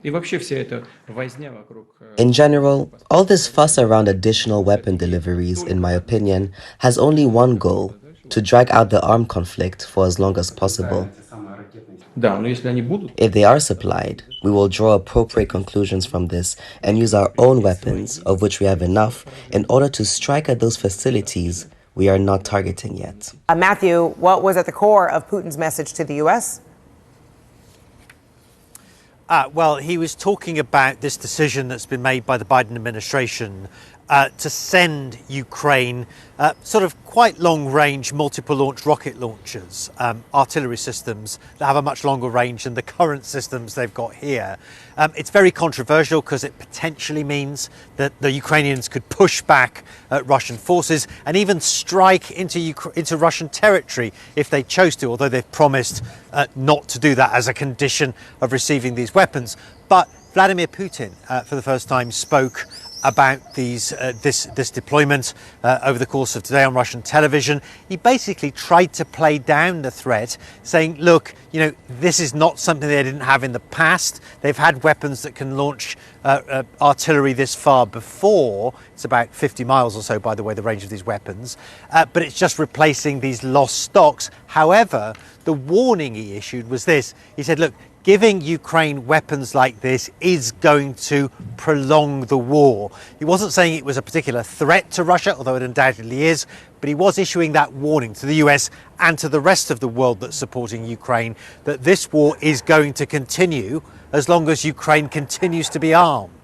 И вообще вся эта возня вокруг In general, all this fuss продолжения around additional weapon стратегии deliveries, in только my в одном. opinion, has only one goal: Задача to вот drag out the armed conflict for as long as потенциально possible. те самые ракетные. Да, но если они будут If they are поставлены, supplied, we will безусловно, draw appropriate conclusions соответствующие from this and use должны our own применить weapons, свои of which we have средства enough, in поражения. order to strike at those facilities we are not targeting yet. Matthew, what was at the core of Putin's message to the U.S.? Well, he was talking about this decision that's been made by the Biden administration to send Ukraine sort of quite long-range multiple-launch rocket launchers, artillery systems that have a much longer range than the current systems they've got here. It's very controversial because it potentially means that the Ukrainians could push back Russian forces and even strike into Russian territory if they chose to, although they've promised not to do that as a condition of receiving these weapons. But Vladimir Putin, for the first time, spoke about this deployment over the course of today on Russian television. He basically tried to play down the threat, saying, look, you know, this is not something they didn't have in the past. They've had weapons that can launch artillery this far before. It's about 50 miles or so, by the way, the range of these weapons. But it's just replacing these lost stocks. However, the warning he issued was this. He said, look, giving Ukraine weapons like this is going to prolong the war. He wasn't saying it was a particular threat to Russia, although it undoubtedly is, but he was issuing that warning to the US and to the rest of the world that's supporting Ukraine that this war is going to continue as long as Ukraine continues to be armed.